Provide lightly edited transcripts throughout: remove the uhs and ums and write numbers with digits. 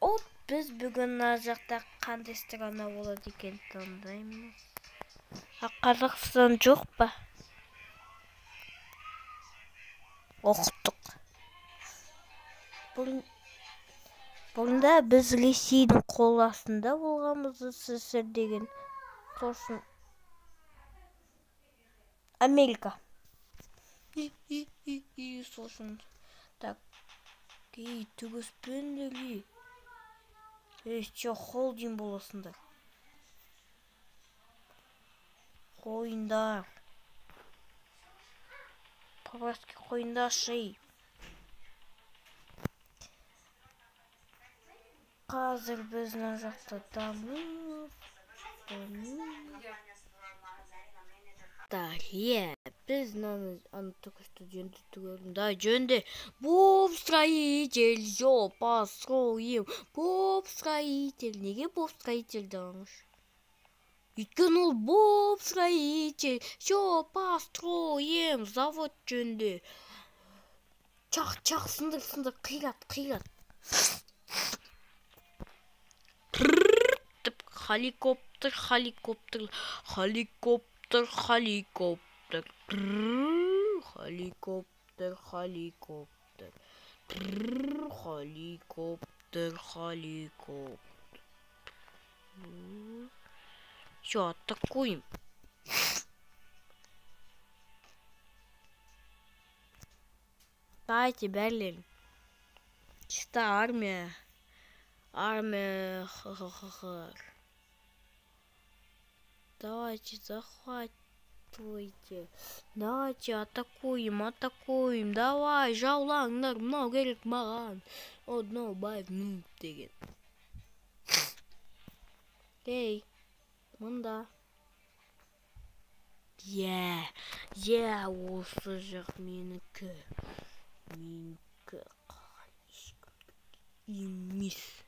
Оп, біз бүгін мына жақта қандай страна болады екен таңдаймыз. Қазақстан жоқ па? Оқыттық. Бұрында біз Ресейдің қол астында болғанбыз, СССР деген. Сосын Америка. Сосын так. Түгіспендер. Еще холдинг боласыңдар. Қойындар. По-баски қойындар шей. Қазір біздің жақта дамып. Біз только что жөнді. Да, жөнді. Боб строитель, жо построим. Боб строитель. Неге боб строитель даңыз? Өйткені ол боб строитель, жо построим. Завод жөнді. Чақ, сындыр, қират. Helikopter. Все, атакуем. Давайте, Берлин. Чисто армия. Давайте, захватывайте. Давайте, атакуем. Давай, жаулаңдар, мынау керек маған. Одно байып деген. Ей, мында. Осы жақ менікі. Емес.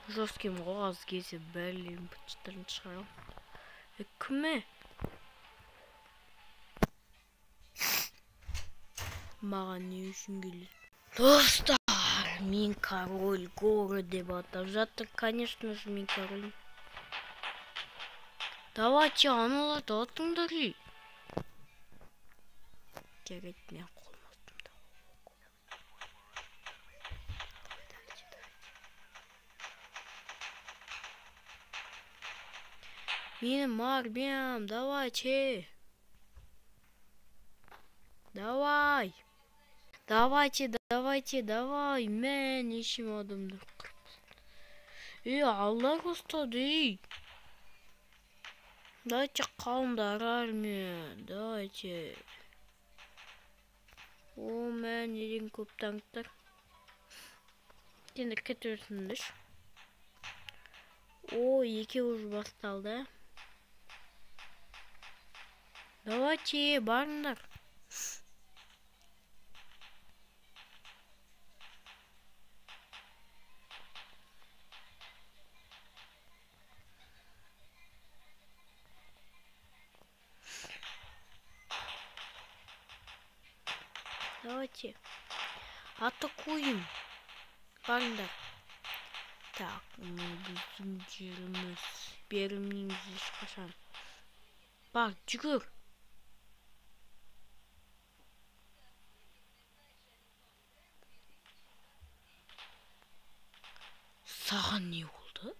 Жестким қағаз кесе Берлин бытчыттарын шығарам. Кіме? Маған не үшін келеді? Достар, мен король город деп атап жатыр. Конечно же, мен король. Давайте, аналарды атыңдар. Жарайды, мен қолмастым да. Менің армиям, давайте. Давай, мен ешім адамды қырып. Аллах ұстады. Давайте қалымдар армия, давайте. Мен неден көп танктар. Енді кетірсіндіш. Екі уже басталды. Давайте, барыңдар. Давайте. Атакуем. Барыңдар. Так, біздің жеріміз. Бермейміз ешқашан. Бар, жүгір. Саған не болды?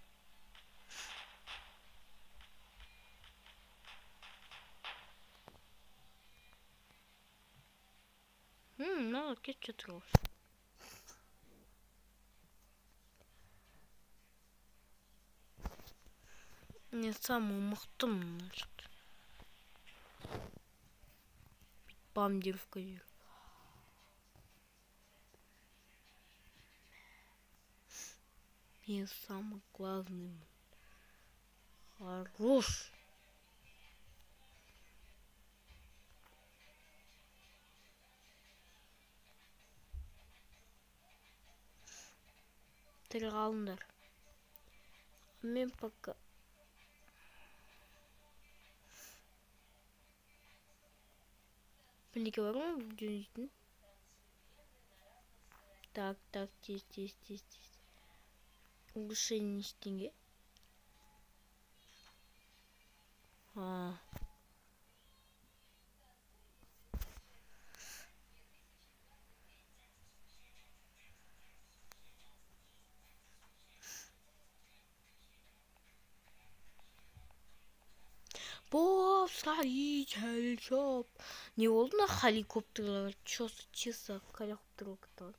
Мынау кетіп жатыр ғой. Мен самый мықтымын. Бомбардировка жер. Мен самый главный. Хорош. Тірі қалыңдар. Мен пока Мінеке бар ма жөнейтін? Так, тез. Улучшение ештеңе. Боб, строитель, жоп. Не болды на хеликоптерлар? Чисто хеликоптерлар кетті.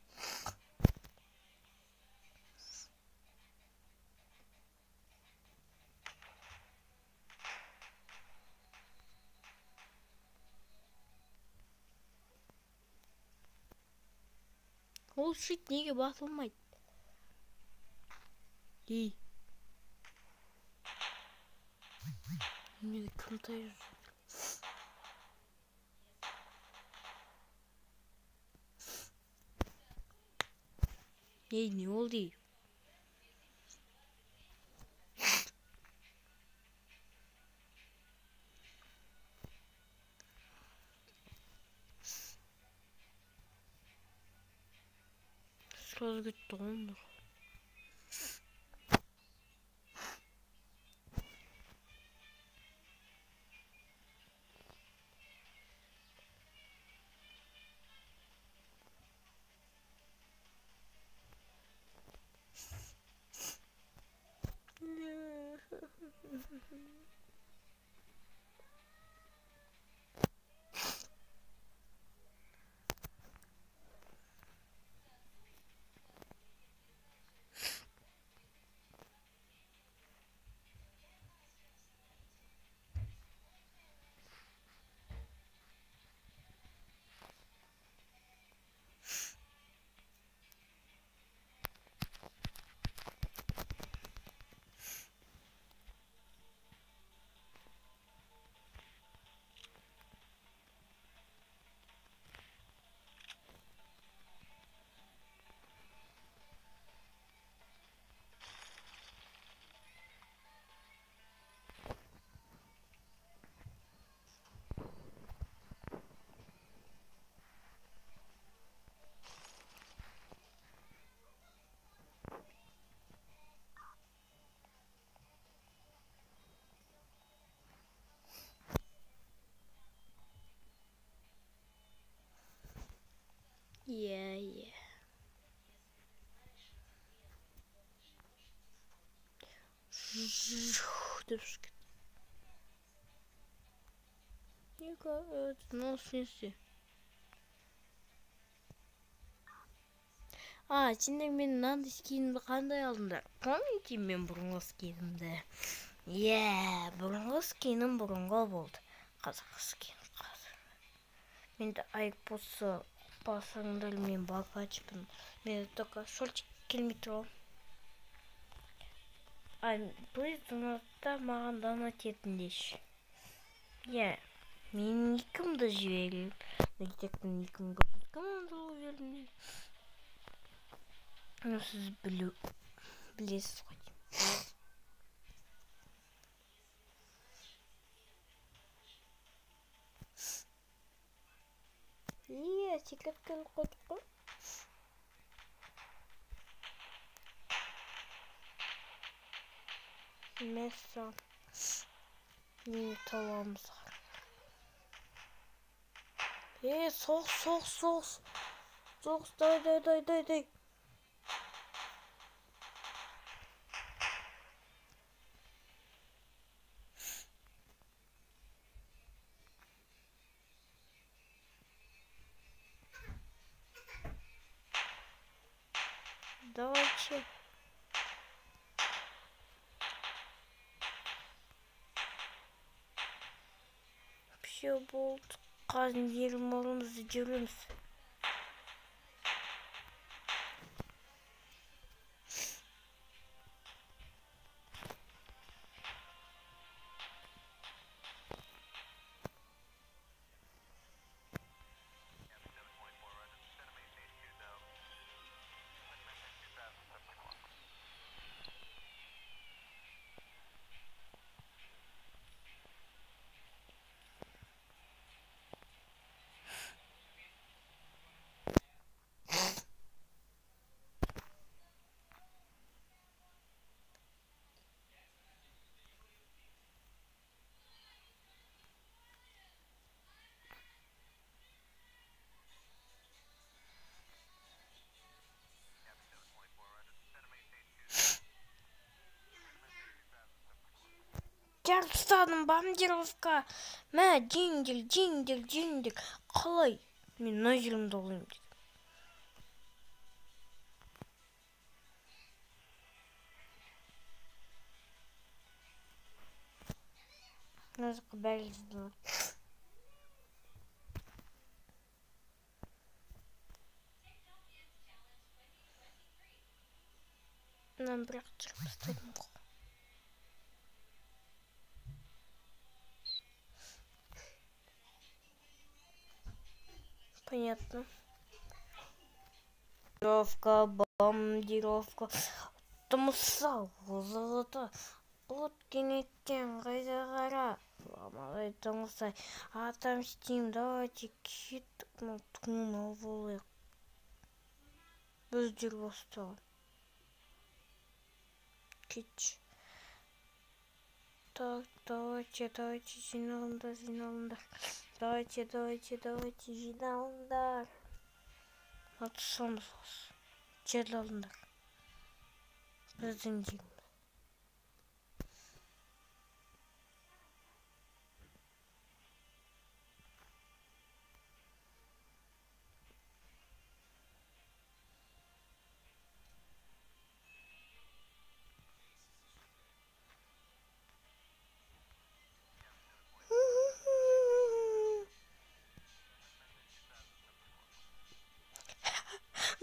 Ол шит неге басылмайды? Ей. Неге кім тайыр? Ей, не ол дей? Сразу кетті ғой. Yeah. Деп шыққан. Неге мынау сенсе? Сендер мен мынандай скинімді қандай алдыңдар? Помните мен бұрынғы скинімді? Бұрынғы скинім бұрынғы болды. Қазақ скин қазір. Менде айпосы басыңдар, мен бақачпын. Мен только шортик келмей тұрам. Плиз донатта маған донат етіндеші. Мен никімді жіберем. Нектектің никім көрсеткім ондылы бердім. Сіз білесіз ғой. Секреткен қойдық қой. Месса. Мені таламыз. Соғыс. Соғыс, дай. Давайте. Все болды. Қазір ерім орымызды жүреміз. бәрі ұстадым, бомбардировка. Мә, жеңдір. Қалай? Мен мына жерімді алайын дедім. Мына жаққа бәрі жиналды. Нам бірақ түсіріп тастадым ғой. Понятно. Бомбардировка. Тұмысал, золото. Бұлт кенеттен қайда қара. Ламалай тұмысай. Отомстим, давайте кеттік. Тұғын алып олайық. Өздер бастаған. Кетші. Так, давайте, жиналыңдар. Давайте, жиналыңдар. Атысамыз осы. Жерді алыңдар. Біздің жеріміз.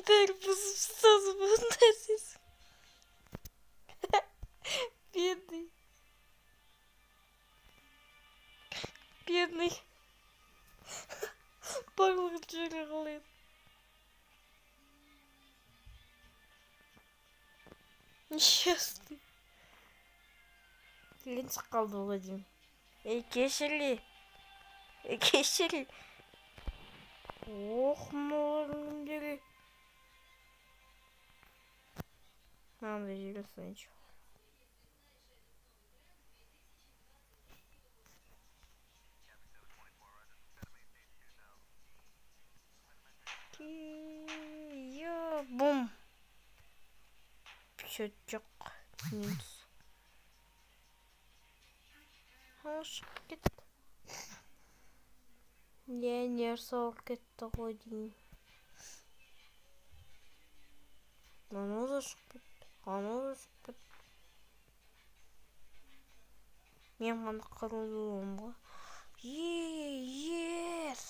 Бәрі бұзып ұстазып ондай сіз. Бедный. Барлығы жері қалайды. Несчастный. Ленс қалды Владимир. Кешірли. Ох, мұларыңдері. Надо жері сынчу. Бум. Счетчик. Минус. Ашып кетті. Не сауып кетті ғой деймін. Анау да шығып кетті. Мен ғана қаруды оғым ғой. Ес!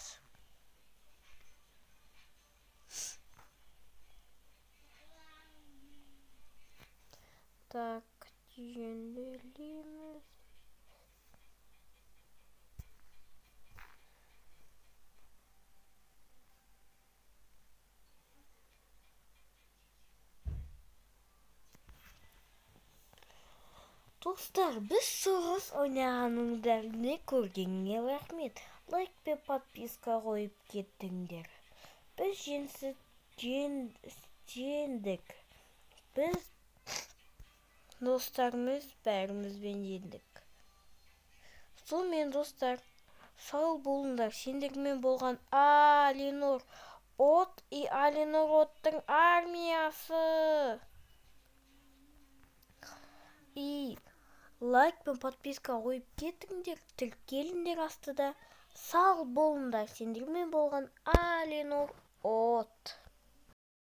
Так, жөнделеміз. Достар, біз соғыс ойнағаныңдарны көргенге рахмет. Лайк пен подписка қойып кеттіңдер. Біз жеңдік. Біз достарымыз бәрімізбен жеңдік. Сонымен достар, сау болыңдар. Сендермен болған Алинор От и Алинор Оттың армиясы. И лайк пен подписка қойып кетіңдер, тіркеліңдер астыда. Сау болыңдар. Сендермен болған Алинор От.